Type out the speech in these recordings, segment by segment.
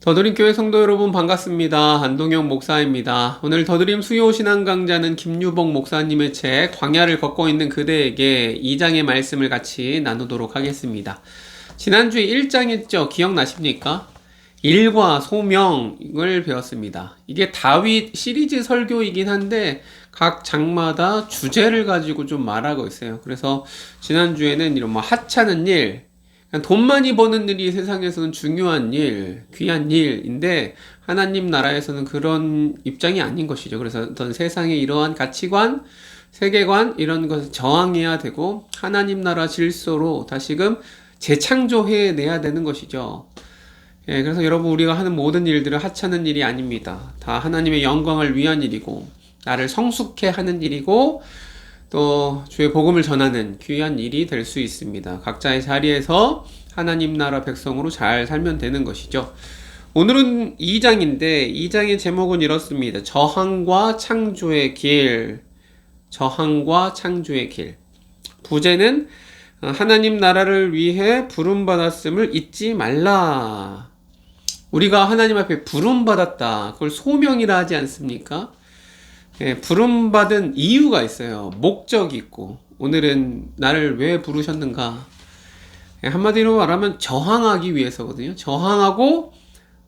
더드림교회 성도 여러분 반갑습니다. 안동영 목사입니다. 오늘 더드림 수요 신앙 강좌는 김유복 목사님의 책 광야를 걷고 있는 그대에게 2장의 말씀을 같이 나누도록 하겠습니다. 지난주에 1장 했죠? 기억나십니까? 일과 소명을 배웠습니다. 이게 다윗 시리즈 설교이긴 한데 각 장마다 주제를 가지고 좀 말하고 있어요. 그래서 지난주에는 이런 하찮은 일, 돈 많이 버는 일이 세상에서는 중요한 일, 귀한 일인데 하나님 나라에서는 그런 입장이 아닌 것이죠. 그래서 어떤 세상의 이러한 가치관, 세계관 이런 것을 저항해야 되고 하나님 나라 질서로 다시금 재창조해내야 되는 것이죠. 예, 그래서 여러분 우리가 하는 모든 일들은 하찮은 일이 아닙니다. 다 하나님의 영광을 위한 일이고 나를 성숙해 하는 일이고 또 주의 복음을 전하는 귀한 일이 될 수 있습니다. 각자의 자리에서 하나님 나라 백성으로 잘 살면 되는 것이죠. 오늘은 2장인데 2장의 제목은 이렇습니다. 저항과 창조의 길. 저항과 창조의 길. 부제는 하나님 나라를 위해 부름받았음을 잊지 말라. 우리가 하나님 앞에 부름받았다. 그걸 소명이라 하지 않습니까? 예, 부름받은 이유가 있어요. 목적이 있고 오늘은 나를 왜 부르셨는가? 예, 한마디로 말하면 저항하기 위해서거든요. 저항하고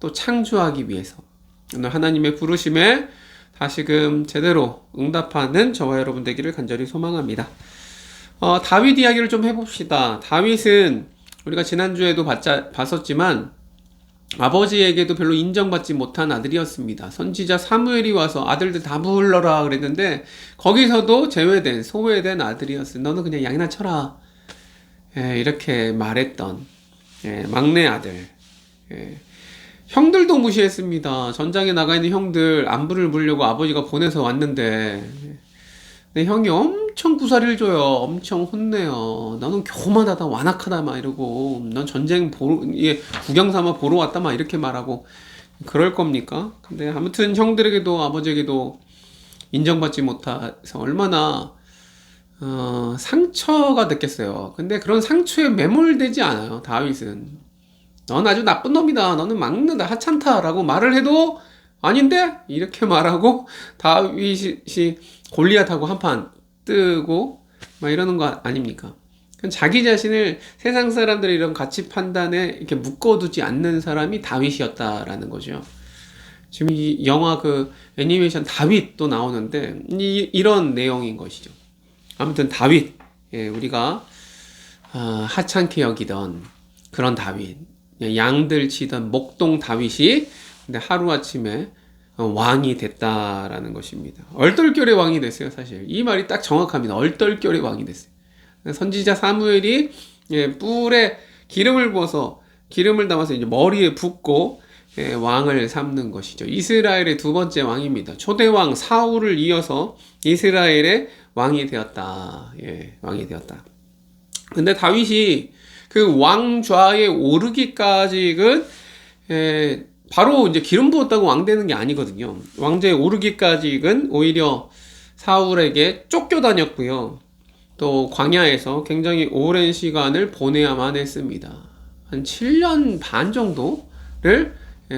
또 창조하기 위해서. 오늘 하나님의 부르심에 다시금 제대로 응답하는 저와 여러분 되기를 간절히 소망합니다. 다윗 이야기를 좀 해봅시다. 다윗은 우리가 지난주에도 봤었지만 아버지에게도 별로 인정받지 못한 아들이었습니다. 선지자 사무엘이 와서 아들들 다 불러라 그랬는데 거기서도 제외된 소외된 아들이었어요. 너는 그냥 양이나 쳐라. 예, 이렇게 말했던 막내 아들. 예. 형들도 무시했습니다. 전장에 나가 있는 형들 안부를 물려고 아버지가 보내서 왔는데 내 형이 엄청 구사리를 줘요. 엄청 혼내요. 너는 교만하다, 완악하다 막 이러고 넌 전쟁 구경 삼아 보러 왔다 막 이렇게 말하고 그럴 겁니까? 근데 아무튼 형들에게도 아버지에게도 인정받지 못해서 얼마나 상처가 됐겠어요. 근데 그런 상처에 매몰되지 않아요. 다윗은 넌 아주 나쁜 놈이다. 너는 막는다. 하찮다라고 말을 해도 아닌데? 이렇게 말하고 다윗이 골리앗하고 한판 뜨고 막 이러는 거 아닙니까? 자기 자신을 세상 사람들의 이런 가치 판단에 이렇게 묶어두지 않는 사람이 다윗이었다라는 거죠. 지금 이 영화 그 애니메이션 다윗도 나오는데 이런 내용인 것이죠. 아무튼 다윗, 예, 우리가 하찮게 여기던 그런 다윗, 양들 치던 목동 다윗이 근데 하루아침에 왕이 됐다라는 것입니다. 얼떨결에 왕이 됐어요. 사실 이 말이 딱 정확합니다. 얼떨결에 왕이 됐어요. 선지자 사무엘이 뿔에 기름을 부어서 기름을 담아서 이제 머리에 붓고 왕을 삼는 것이죠. 이스라엘의 두 번째 왕입니다. 초대왕 사울을 이어서 이스라엘의 왕이 되었다. 예, 왕이 되었다. 근데 다윗이 그 왕좌에 오르기까지는 바로 이제 기름 부었다고 왕 되는 게 아니거든요. 왕좌에 오르기까지는 오히려 사울에게 쫓겨 다녔고요. 또 광야에서 굉장히 오랜 시간을 보내야만 했습니다. 한 7년 반 정도를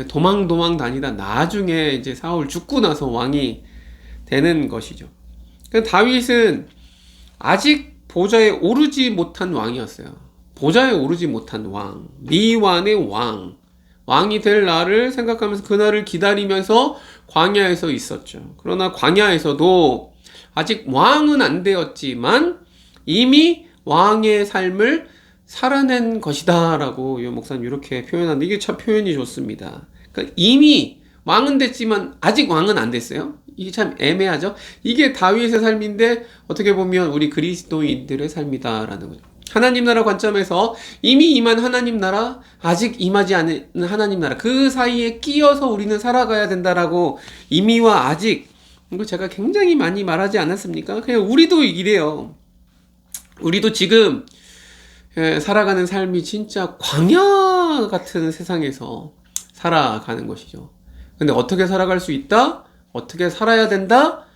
도망 다니다 나중에 이제 사울 죽고 나서 왕이 되는 것이죠. 다윗은 아직 보좌에 오르지 못한 왕이었어요. 보좌에 오르지 못한 왕, 미완의 왕이 될 날을 생각하면서 그날을 기다리면서 광야에서 있었죠. 그러나 광야에서도 아직 왕은 안 되었지만 이미 왕의 삶을 살아낸 것이다 라고 이 목사님 이렇게 표현하는데 이게 참 표현이 좋습니다. 그러니까 이미 왕은 됐지만 아직 왕은 안 됐어요. 이게 참 애매하죠. 이게 다윗의 삶인데 어떻게 보면 우리 그리스도인들의 삶이다라는 거죠. 하나님 나라 관점에서 이미 임한 하나님 나라, 아직 임하지 않은 하나님 나라, 그 사이에 끼어서 우리는 살아가야 된다라고 이미와 아직, 이거 제가 굉장히 많이 말하지 않았습니까? 그냥 우리도 이래요. 우리도 지금 살아가는 삶이 진짜 광야 같은 세상에서 살아가는 것이죠. 근데 어떻게 살아갈 수 있다? 어떻게 살아야 된다?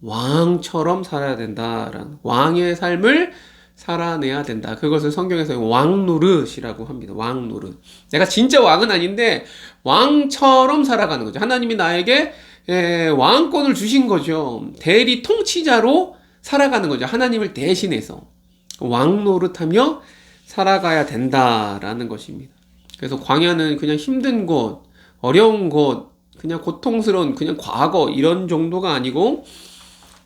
왕처럼 살아야 된다라는 왕의 삶을 살아내야 된다. 그것을 성경에서 왕노릇이라고 합니다. 왕노릇. 내가 진짜 왕은 아닌데 왕처럼 살아가는 거죠. 하나님이 나에게 왕권을 주신 거죠. 대리 통치자로 살아가는 거죠. 하나님을 대신해서 왕노릇하며 살아가야 된다라는 것입니다. 그래서 광야는 그냥 힘든 곳, 어려운 곳, 그냥 고통스러운 그냥 과거 이런 정도가 아니고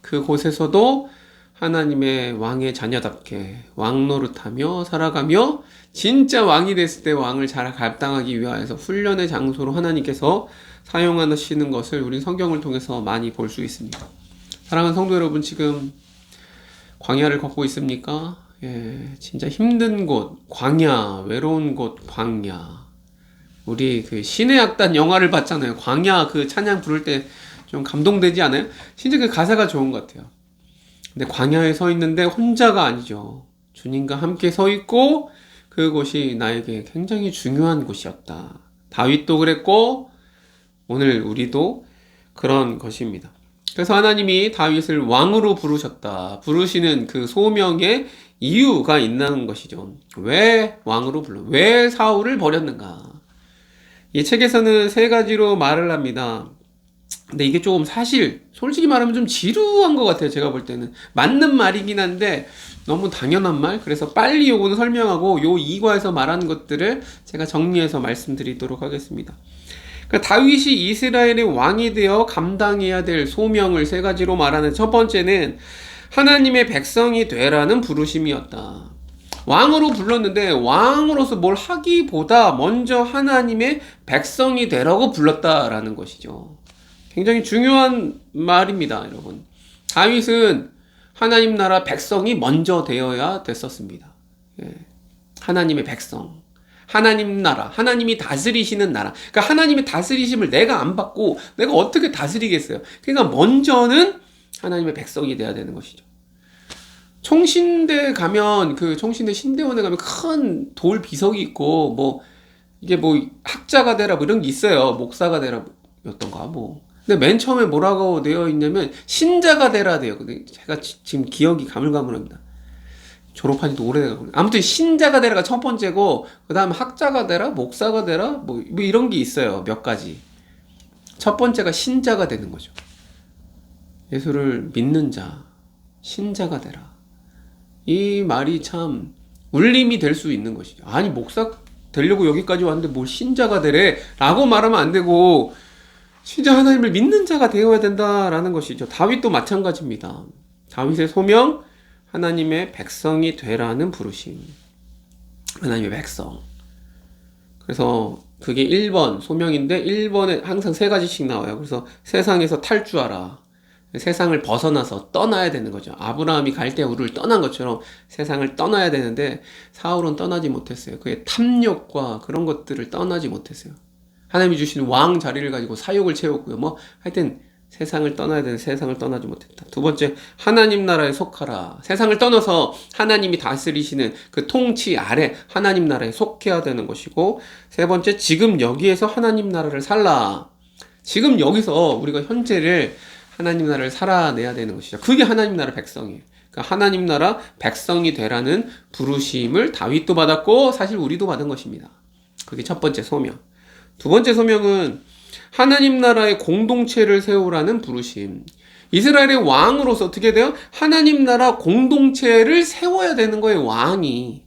그곳에서도 하나님의 왕의 자녀답게 왕노릇하며 살아가며 진짜 왕이 됐을 때 왕을 잘 감당하기 위하여서 훈련의 장소로 하나님께서 사용하시는 것을 우리 성경을 통해서 많이 볼 수 있습니다. 사랑하는 성도 여러분, 지금 광야를 걷고 있습니까? 진짜 힘든 곳, 광야, 외로운 곳, 광야. 우리 그 신의 악단 영화를 봤잖아요. 광야 그 찬양 부를 때 좀 감동되지 않아요? 진짜 그 가사가 좋은 것 같아요. 근데 광야에 서 있는데 혼자가 아니죠. 주님과 함께 서 있고 그곳이 나에게 굉장히 중요한 곳이었다. 다윗도 그랬고 오늘 우리도 그런 것입니다. 그래서 하나님이 다윗을 왕으로 부르셨다. 부르시는 그 소명의 이유가 있는 것이죠. 왜 왕으로 불러? 왜 사울을 버렸는가? 이 책에서는 세 가지로 말을 합니다. 근데 이게 조금 사실 솔직히 말하면 좀 지루한 것 같아요. 제가 볼 때는 맞는 말이긴 한데 너무 당연한 말. 그래서 빨리 요거는 설명하고 요 2과에서 말하는 것들을 제가 정리해서 말씀드리도록 하겠습니다. 그러니까 다윗이 이스라엘의 왕이 되어 감당해야 될 소명을 세 가지로 말하는 첫 번째는 하나님의 백성이 되라는 부르심이었다. 왕으로 불렀는데 왕으로서 뭘 하기보다 먼저 하나님의 백성이 되라고 불렀다라는 것이죠. 굉장히 중요한 말입니다, 여러분. 다윗은 하나님 나라 백성이 먼저 되어야 됐었습니다. 하나님의 백성. 하나님 나라, 하나님이 다스리시는 나라. 그러니까 하나님의 다스리심을 내가 안 받고 내가 어떻게 다스리겠어요? 그러니까 먼저는 하나님의 백성이 돼야 되는 것이죠. 총신대 가면 그 총신대 신대원에 가면 큰 돌 비석이 있고 뭐 이게 뭐 학자가 되라 뭐 이런 게 있어요. 목사가 되라 였던가 뭐. 근데 맨 처음에 뭐라고 되어 있냐면 신자가 되라 돼요. 근데 제가 지금 기억이 가물가물합니다. 졸업한 지도 오래돼가지고. 아무튼 신자가 되라가 첫 번째고 그 다음 학자가 되라, 목사가 되라 뭐 이런 게 있어요. 몇 가지. 첫 번째가 신자가 되는 거죠. 예수를 믿는 자, 신자가 되라. 이 말이 참 울림이 될 수 있는 것이죠. 아니 목사 되려고 여기까지 왔는데 뭘 신자가 되래 라고 말하면 안 되고 진짜 하나님을 믿는 자가 되어야 된다라는 것이죠. 다윗도 마찬가지입니다. 다윗의 소명, 하나님의 백성이 되라는 부르심. 하나님의 백성. 그래서 그게 1번 소명인데 1번에 항상 세 가지씩 나와요. 그래서 세상에서 탈주하라. 세상을 벗어나서 떠나야 되는 거죠. 아브라함이 갈대우를 떠난 것처럼 세상을 떠나야 되는데 사울은 떠나지 못했어요. 그의 탐욕과 그런 것들을 떠나지 못했어요. 하나님이 주신 왕 자리를 가지고 사욕을 채웠고요. 뭐 하여튼 세상을 떠나야 되는 세상을 떠나지 못했다. 두 번째, 하나님 나라에 속하라. 세상을 떠나서 하나님이 다스리시는 그 통치 아래 하나님 나라에 속해야 되는 것이고, 세 번째, 지금 여기에서 하나님 나라를 살라. 지금 여기서 우리가 현재를 하나님 나라를 살아내야 되는 것이죠. 그게 하나님 나라 백성이에요. 그러니까 하나님 나라 백성이 되라는 부르심을 다윗도 받았고 사실 우리도 받은 것입니다. 그게 첫 번째 소명. 두 번째 소명은 하나님 나라의 공동체를 세우라는 부르심. 이스라엘의 왕으로서 어떻게 돼요? 하나님 나라 공동체를 세워야 되는 거예요, 왕이.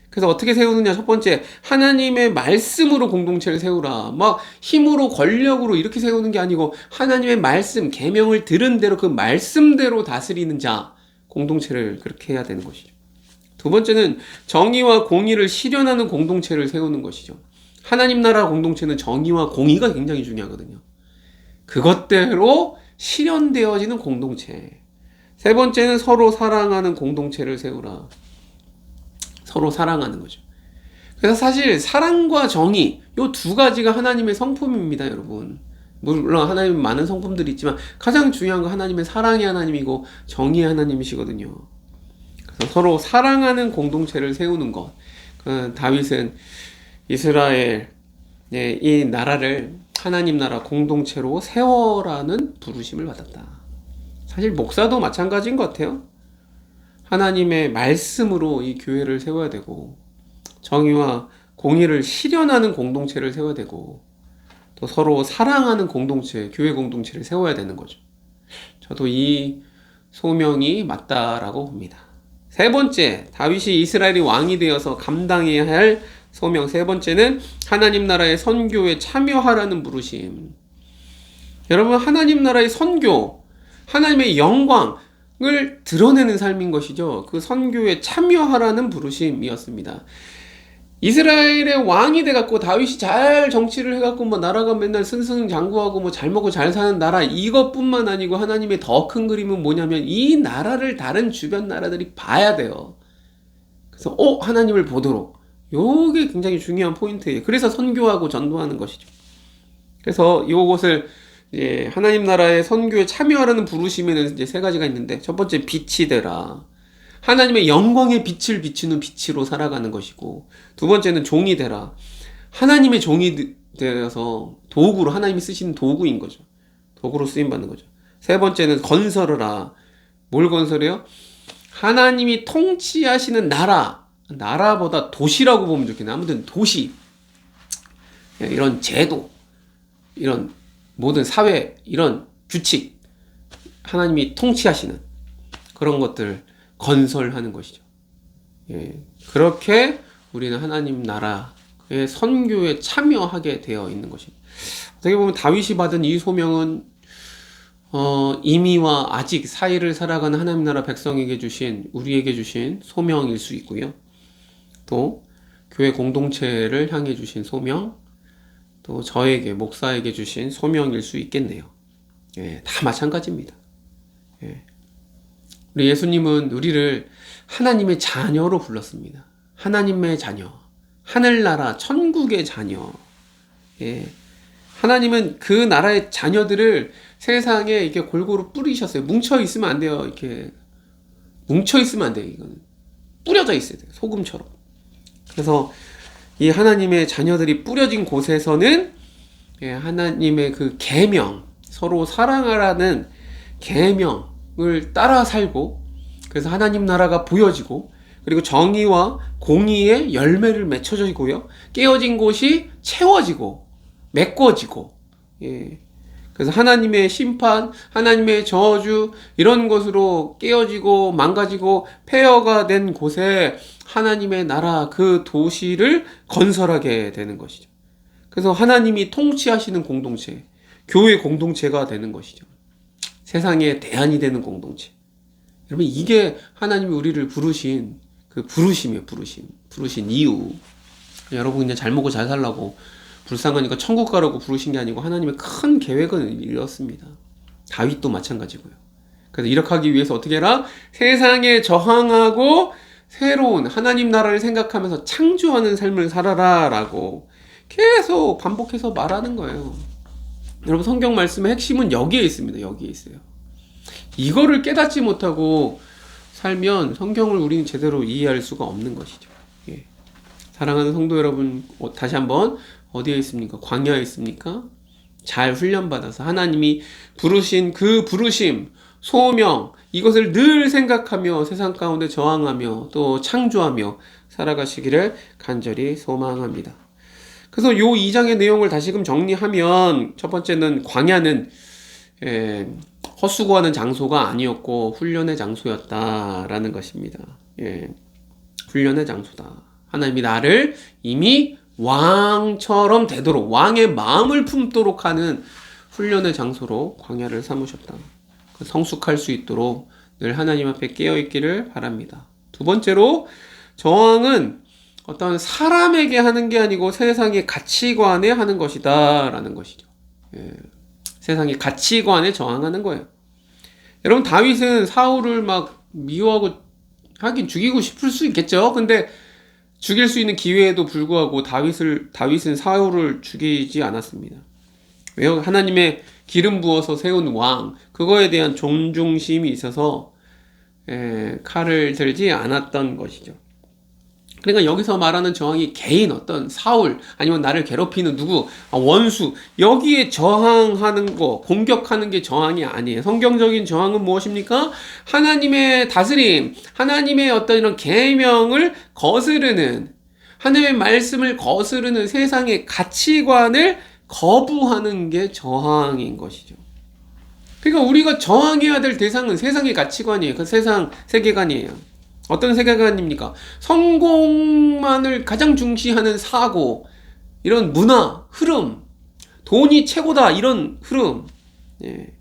그래서 어떻게 세우느냐? 첫 번째, 하나님의 말씀으로 공동체를 세우라. 막 힘으로 권력으로 이렇게 세우는 게 아니고 하나님의 말씀, 계명을 들은 대로 그 말씀대로 다스리는 자, 공동체를 그렇게 해야 되는 것이죠. 두 번째는 정의와 공의를 실현하는 공동체를 세우는 것이죠. 하나님 나라 공동체는 정의와 공의가 굉장히 중요하거든요. 그것대로 실현되어지는 공동체. 세 번째는 서로 사랑하는 공동체를 세우라. 서로 사랑하는 거죠. 그래서 사실 사랑과 정의, 이 두 가지가 하나님의 성품입니다, 여러분. 물론 하나님은 많은 성품들이 있지만 가장 중요한 건 하나님의 사랑의 하나님이고 정의의 하나님이시거든요. 그래서 서로 사랑하는 공동체를 세우는 것. 다윗은 이스라엘, 이 나라를 하나님 나라 공동체로 세워라는 부르심을 받았다. 사실 목사도 마찬가지인 것 같아요. 하나님의 말씀으로 이 교회를 세워야 되고, 정의와 공의를 실현하는 공동체를 세워야 되고, 또 서로 사랑하는 공동체, 교회 공동체를 세워야 되는 거죠. 저도 이 소명이 맞다라고 봅니다. 세 번째, 다윗이 이스라엘의 왕이 되어서 감당해야 할 소명. 세 번째는 하나님 나라의 선교에 참여하라는 부르심. 여러분, 하나님 나라의 선교, 하나님의 영광을 드러내는 삶인 것이죠. 그 선교에 참여하라는 부르심이었습니다. 이스라엘의 왕이 돼갖고 다윗이 잘 정치를 해갖고 뭐 나라가 맨날 승승장구하고 뭐 잘 먹고 잘 사는 나라, 이것뿐만 아니고 하나님의 더 큰 그림은 뭐냐면 이 나라를 다른 주변 나라들이 봐야 돼요. 그래서 하나님을 보도록, 요게 굉장히 중요한 포인트예요. 그래서 선교하고 전도하는 것이죠. 그래서 이것을 이제 하나님 나라의 선교에 참여하라는 부르심에는 이제 세 가지가 있는데, 첫 번째 빛이 되라. 하나님의 영광의 빛을 비추는 빛으로 살아가는 것이고, 두 번째는 종이 되라. 하나님의 종이 되어서 도구로, 하나님이 쓰시는 도구인 거죠. 도구로 쓰임받는 거죠. 세 번째는 건설하라. 뭘 건설해요? 하나님이 통치하시는 나라보다 도시라고 보면 좋겠네. 아무튼 도시, 이런 제도, 이런 모든 사회, 이런 규칙, 하나님이 통치하시는 그런 것들 건설하는 것이죠. 그렇게 우리는 하나님 나라의 선교에 참여하게 되어 있는 것입니다. 어떻게 보면 다윗이 받은 이 소명은 이미와 아직 사이를 살아가는 하나님 나라 백성에게 주신, 우리에게 주신 소명일 수 있고요. 또 교회 공동체를 향해 주신 소명, 또 저에게, 목사에게 주신 소명일 수 있겠네요. 다 마찬가지입니다. 우리 예수님은 우리를 하나님의 자녀로 불렀습니다. 하나님의 자녀, 하늘나라, 천국의 자녀. 하나님은 그 나라의 자녀들을 세상에 이렇게 골고루 뿌리셨어요. 뭉쳐 있으면 안 돼요. 이렇게 뭉쳐 있으면 안 돼요. 이거는 뿌려져 있어야 돼요. 소금처럼. 그래서 이 하나님의 자녀들이 뿌려진 곳에서는 하나님의 그 계명, 서로 사랑하라는 계명을 따라 살고, 그래서 하나님 나라가 보여지고, 그리고 정의와 공의의 열매를 맺혀지고요, 깨어진 곳이 채워지고 메꿔지고, 그래서 하나님의 심판, 하나님의 저주, 이런 것으로 깨어지고 망가지고 폐허가 된 곳에 하나님의 나라, 그 도시를 건설하게 되는 것이죠. 그래서 하나님이 통치하시는 공동체, 교회 공동체가 되는 것이죠. 세상의 대안이 되는 공동체. 여러분, 이게 하나님이 우리를 부르신 그 부르심이에요. 부르신 이유. 여러분 그냥 잘 먹고 잘 살라고, 불쌍하니까 천국 가라고 부르신 게 아니고 하나님의 큰 계획은 이렇습니다. 다윗도 마찬가지고요. 그래서 이렇게 하기 위해서 어떻게 해라? 세상에 저항하고 새로운 하나님 나라를 생각하면서 창조하는 삶을 살아라 라고 계속 반복해서 말하는 거예요. 여러분, 성경 말씀의 핵심은 여기에 있습니다. 여기에 있어요. 이거를 깨닫지 못하고 살면 성경을 우리는 제대로 이해할 수가 없는 것이죠. 사랑하는 성도 여러분, 다시 한번, 어디에 있습니까? 광야에 있습니까? 잘 훈련받아서 하나님이 부르신 그 부르심, 소명, 이것을 늘 생각하며 세상 가운데 저항하며 또 창조하며 살아가시기를 간절히 소망합니다. 그래서 요 2장의 내용을 다시금 정리하면, 첫 번째는 광야는 헛수고하는 장소가 아니었고 훈련의 장소였다라는 것입니다. 훈련의 장소다. 하나님이 나를 이미 왕처럼 되도록, 왕의 마음을 품도록 하는 훈련의 장소로 광야를 삼으셨다. 성숙할 수 있도록 늘 하나님 앞에 깨어있기를 바랍니다. 두 번째로, 저항은 어떤 사람에게 하는 게 아니고 세상의 가치관에 하는 것이다 라는 것이죠. 세상의 가치관에 저항하는 거예요. 여러분, 다윗은 사울을 막 미워하고, 하긴 죽이고 싶을 수 있겠죠. 근데 죽일 수 있는 기회에도 불구하고 다윗은 사울을 죽이지 않았습니다. 왜요? 하나님의 기름 부어서 세운 왕, 그거에 대한 존중심이 있어서 칼을 들지 않았던 것이죠. 그러니까 여기서 말하는 저항이 개인 어떤 사울 아니면 나를 괴롭히는 누구 원수 여기에 저항하는 거 공격하는 게 저항이 아니에요. 성경적인 저항은 무엇입니까? 하나님의 다스림, 하나님의 어떤 이런 계명을 거스르는 하나님의 말씀을 거스르는 세상의 가치관을 거부하는 게 저항인 것이죠. 그러니까 우리가 저항해야 될 대상은 세상의 가치관이에요. 그 세상 세계관이에요. 어떤 세계관입니까? 성공만을 가장 중시하는 사고, 이런 문화, 흐름, 돈이 최고다, 이런 흐름, 예.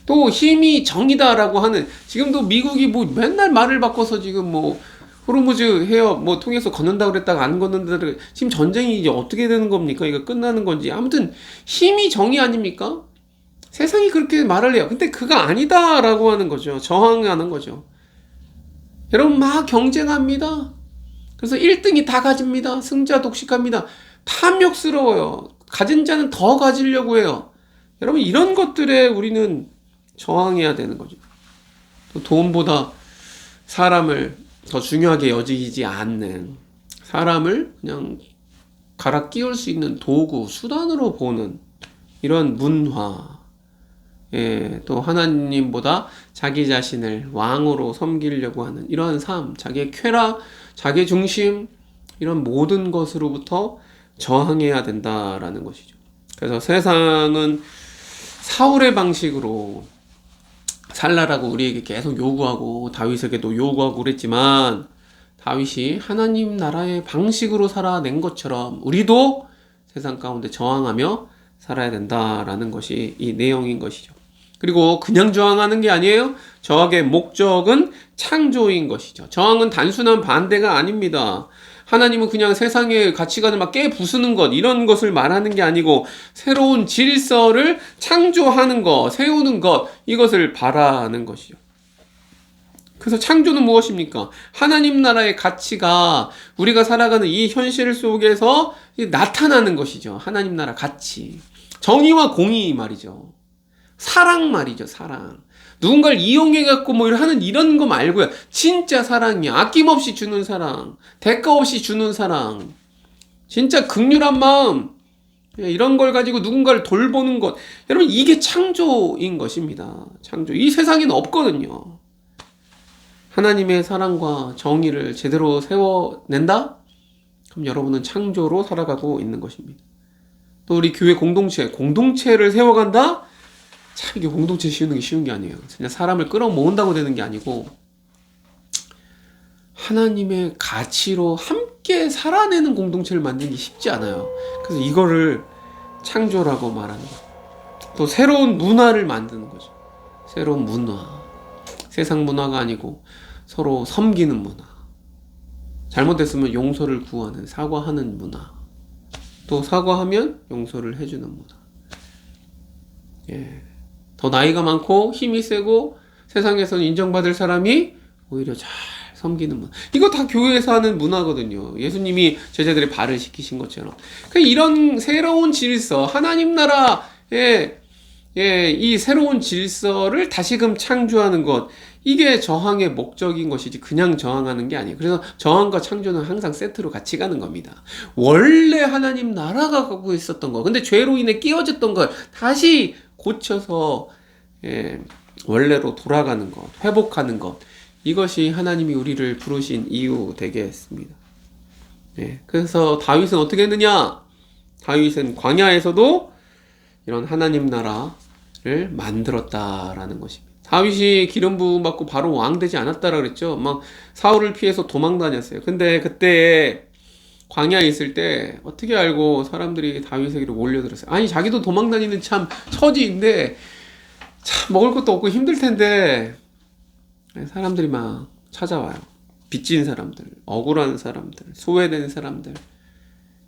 또 힘이 정이다라고 하는, 지금도 미국이 뭐 맨날 말을 바꿔서 지금 뭐, 호르무즈 해협 뭐 통해서 건넌다고 그랬다가 안 건넌다고 지금 전쟁이 이제 어떻게 되는 겁니까? 이거 끝나는 건지. 아무튼 힘이 정이 아닙니까? 세상이 그렇게 말을 해요. 근데 그거 아니다라고 하는 거죠. 저항하는 거죠. 여러분 막 경쟁합니다. 그래서 1등이 다 가집니다. 승자 독식합니다. 탐욕스러워요. 가진 자는 더 가지려고 해요. 여러분 이런 것들에 우리는 저항해야 되는 거죠. 또 돈보다 사람을 더 중요하게 여기지 않는, 사람을 그냥 갈아 끼울 수 있는 도구, 수단으로 보는 이런 문화, 예, 또 하나님보다 자기 자신을 왕으로 섬기려고 하는 이러한 삶, 자기의 쾌락, 자기 중심, 이런 모든 것으로부터 저항해야 된다라는 것이죠. 그래서 세상은 사울의 방식으로 살라라고 우리에게 계속 요구하고 다윗에게도 요구하고 그랬지만, 다윗이 하나님 나라의 방식으로 살아낸 것처럼 우리도 세상 가운데 저항하며 살아야 된다라는 것이 이 내용인 것이죠. 그리고 그냥 저항하는 게 아니에요. 저항의 목적은 창조인 것이죠. 저항은 단순한 반대가 아닙니다. 하나님은 그냥 세상의 가치관을 막 깨부수는 것, 이런 것을 말하는 게 아니고 새로운 질서를 창조하는 것, 세우는 것, 이것을 바라는 것이죠. 그래서 창조는 무엇입니까? 하나님 나라의 가치가 우리가 살아가는 이 현실 속에서 나타나는 것이죠. 하나님 나라 가치. 정의와 공의 말이죠. 사랑 말이죠. 사랑. 누군가를 이용해갖고 뭐 하는 이런 거 말고요. 진짜 사랑이야. 아낌없이 주는 사랑. 대가 없이 주는 사랑. 진짜 극률한 마음. 이런 걸 가지고 누군가를 돌보는 것. 여러분 이게 창조인 것입니다. 창조. 이 세상에는 없거든요. 하나님의 사랑과 정의를 제대로 세워낸다? 그럼 여러분은 창조로 살아가고 있는 것입니다. 또 우리 교회 공동체를 세워간다? 참 이게 공동체 씌우는 게 쉬운 게 아니에요. 그냥 사람을 끌어모은다고 되는 게 아니고 하나님의 가치로 함께 살아내는 공동체를 만드는 게 쉽지 않아요. 그래서 이거를 창조라고 말하는 거예요. 또 새로운 문화를 만드는 거죠. 새로운 문화. 세상 문화가 아니고 서로 섬기는 문화. 잘못됐으면 용서를 구하는, 사과하는 문화. 또 사과하면 용서를 해주는 문화. 예. 더 나이가 많고 힘이 세고 세상에서는 인정받을 사람이 오히려 잘 섬기는 문화. 이거 다 교회에서 하는 문화거든요. 예수님이 제자들의 발을 씻기신 것처럼. 이런 새로운 질서, 하나님 나라의 이 새로운 질서를 다시금 창조하는 것, 이게 저항의 목적인 것이지 그냥 저항하는 게 아니에요. 그래서 저항과 창조는 항상 세트로 같이 가는 겁니다. 원래 하나님 나라가 갖고 있었던 거, 근데 죄로 인해 끼어졌던 걸 다시 고쳐서 원래로 돌아가는 것, 회복하는 것, 이것이 하나님이 우리를 부르신 이유 되겠습니다. 그래서 다윗은 어떻게 했느냐? 다윗은 광야에서도 이런 하나님 나라를 만들었다라는 것입니다. 다윗이 기름 부음 받고 바로 왕 되지 않았다라 그랬죠. 막 사울을 피해서 도망 다녔어요. 근데 그때 광야에 있을 때 어떻게 알고 사람들이 다윗에게로 몰려들었어요. 아니 자기도 도망 다니는 참 처지인데 참 먹을 것도 없고 힘들 텐데 사람들이 막 찾아와요. 빚진 사람들, 억울한 사람들, 소외된 사람들.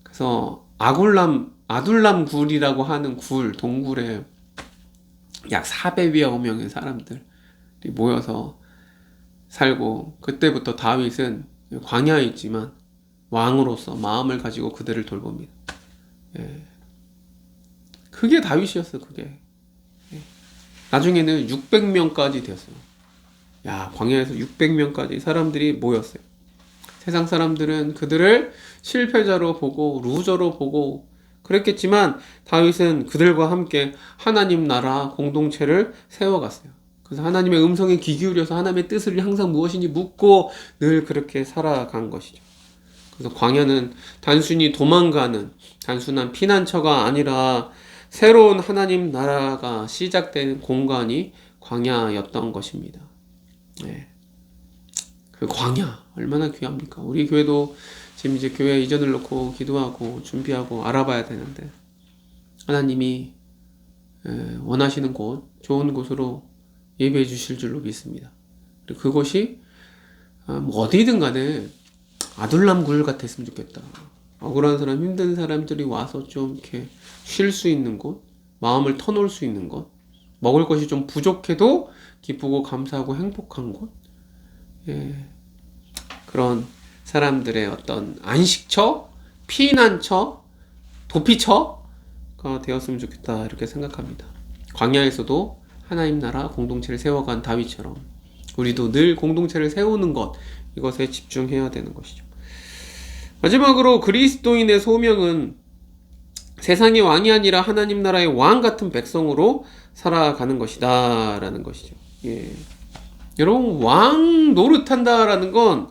그래서 아둘람 굴이라고 하는 동굴에 약 400여 명의 사람들이 모여서 살고, 그때부터 다윗은 광야에 있지만 왕으로서 마음을 가지고 그들을 돌봅니다. 그게 다윗이었어. 그게 나중에는 600명까지 되었어요. 야, 광야에서 600명까지 사람들이 모였어요. 세상 사람들은 그들을 실패자로 보고 루저로 보고 그랬겠지만 다윗은 그들과 함께 하나님 나라 공동체를 세워갔어요. 그래서 하나님의 음성에 귀 기울여서 하나님의 뜻을 항상 무엇인지 묻고 늘 그렇게 살아간 것이죠. 그래서 광야는 단순히 도망가는 단순한 피난처가 아니라 새로운 하나님 나라가 시작되는 공간이 광야였던 것입니다. 네. 그 광야 얼마나 귀합니까? 우리 교회도 지금 이제 교회 이전을 놓고 기도하고 준비하고 알아봐야 되는데 하나님이 원하시는 곳, 좋은 곳으로 예배해 주실 줄로 믿습니다. 그리고 그곳이 어디든 간에 아둘람굴 같았으면 좋겠다. 억울한 사람, 힘든 사람들이 와서 좀 이렇게 쉴 수 있는 곳, 마음을 터놓을 수 있는 곳, 먹을 것이 좀 부족해도 기쁘고 감사하고 행복한 곳, 그런 사람들의 어떤 안식처, 피난처, 도피처가 되었으면 좋겠다 이렇게 생각합니다. 광야에서도 하나님 나라 공동체를 세워간 다윗처럼 우리도 늘 공동체를 세우는 것, 이것에 집중해야 되는 것이죠. 마지막으로 그리스도인의 소명은 세상의 왕이 아니라 하나님 나라의 왕 같은 백성으로 살아가는 것이다 라는 것이죠. 여러분, 왕 노릇한다라는 건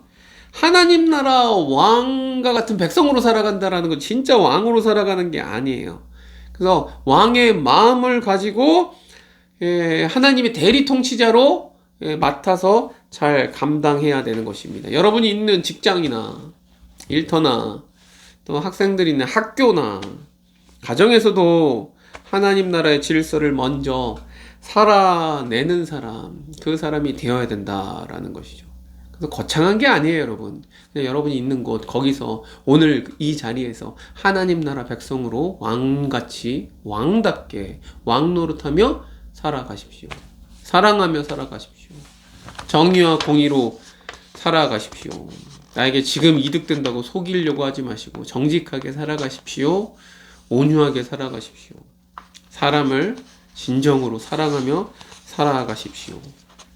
하나님 나라 왕과 같은 백성으로 살아간다라는 건 진짜 왕으로 살아가는 게 아니에요. 그래서 왕의 마음을 가지고 하나님의 대리 통치자로 맡아서 잘 감당해야 되는 것입니다. 여러분이 있는 직장이나 일터나 또 학생들이 있는 학교나 가정에서도 하나님 나라의 질서를 먼저 살아내는 사람, 그 사람이 되어야 된다라는 것이죠. 그래서 거창한 게 아니에요, 여러분. 그냥 여러분이 있는 곳, 거기서 오늘 이 자리에서 하나님 나라 백성으로 왕같이, 왕답게, 왕노릇하며 살아가십시오. 사랑하며 살아가십시오. 정의와 공의로 살아가십시오. 나에게 지금 이득된다고 속이려고 하지 마시고 정직하게 살아가십시오. 온유하게 살아가십시오. 사람을 진정으로 사랑하며 살아가십시오.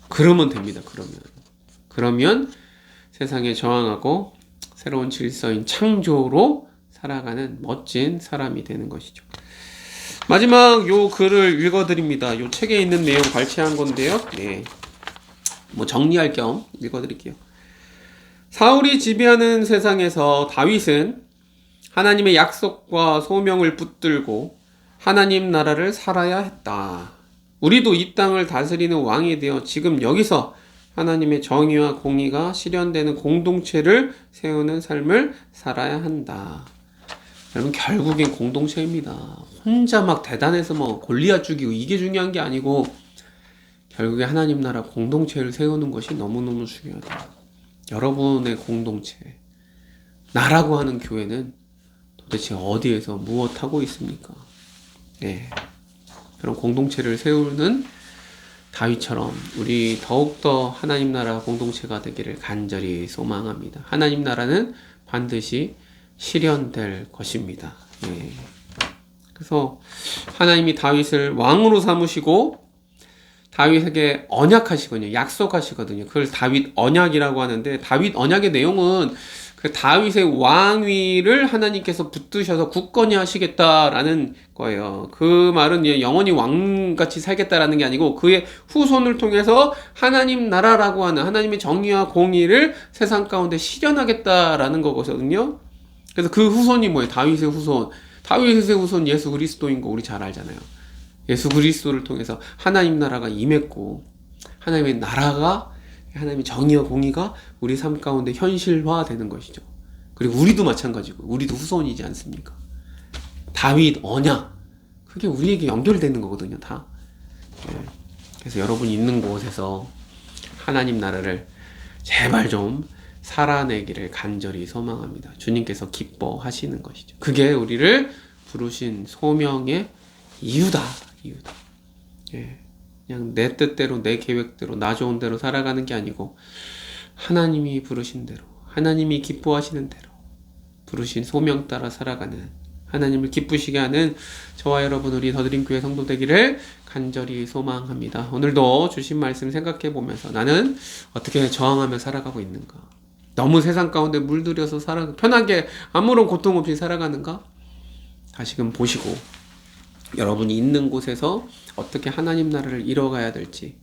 그러면 됩니다. 그러면 세상에 저항하고 새로운 질서인 창조로 살아가는 멋진 사람이 되는 것이죠. 마지막 요 글을 읽어드립니다. 요 책에 있는 내용 발췌한 건데요. 정리할 겸 읽어드릴게요. 사울이 지배하는 세상에서 다윗은 하나님의 약속과 소명을 붙들고 하나님 나라를 살아야 했다. 우리도 이 땅을 다스리는 왕이 되어 지금 여기서 하나님의 정의와 공의가 실현되는 공동체를 세우는 삶을 살아야 한다. 여러분, 결국엔 공동체입니다. 혼자 막 대단해서 골리앗 죽이고 이게 중요한 게 아니고 결국에 하나님 나라 공동체를 세우는 것이 너무너무 중요하다. 여러분의 공동체, 나라고 하는 교회는 도대체 어디에서 무엇하고 있습니까? 그런 공동체를 세우는 다윗처럼 우리 더욱더 하나님 나라 공동체가 되기를 간절히 소망합니다. 하나님 나라는 반드시 실현될 것입니다. 그래서 하나님이 다윗을 왕으로 삼으시고 다윗에게 언약하시거든요. 약속하시거든요. 그걸 다윗 언약이라고 하는데 다윗 언약의 내용은 그 다윗의 왕위를 하나님께서 붙드셔서 굳건히 하시겠다라는 거예요. 그 말은 영원히 왕같이 살겠다라는 게 아니고 그의 후손을 통해서 하나님 나라라고 하는 하나님의 정의와 공의를 세상 가운데 실현하겠다라는 거거든요. 그래서 그 후손이 뭐예요? 다윗의 후손. 다윗의 후손 예수 그리스도인 거 우리 잘 알잖아요. 예수 그리스도를 통해서 하나님 나라가 임했고 하나님의 나라가 하나님의 정의와 공의가 우리 삶 가운데 현실화되는 것이죠. 그리고 우리도 마찬가지고 우리도 후손이지 않습니까? 다윗 언약 그게 우리에게 연결되는 거거든요. 다. 그래서 여러분이 있는 곳에서 하나님 나라를 제발 좀 살아내기를 간절히 소망합니다. 주님께서 기뻐하시는 것이죠. 그게 우리를 부르신 소명의 이유다. 그냥 내 뜻대로 내 계획대로 나 좋은 대로 살아가는 게 아니고 하나님이 부르신 대로 하나님이 기뻐하시는 대로 부르신 소명 따라 살아가는 하나님을 기쁘시게 하는 저와 여러분 우리 더드림교회 성도 되기를 간절히 소망합니다. 오늘도 주신 말씀 생각해 보면서 나는 어떻게 저항하며 살아가고 있는가? 너무 세상 가운데 물들여서 편하게 아무런 고통 없이 살아가는가? 다시금 보시고 여러분이 있는 곳에서 어떻게 하나님 나라를 이뤄가야 될지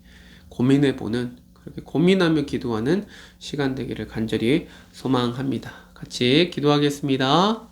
고민해보는, 그렇게 고민하며 기도하는 시간 되기를 간절히 소망합니다. 같이 기도하겠습니다.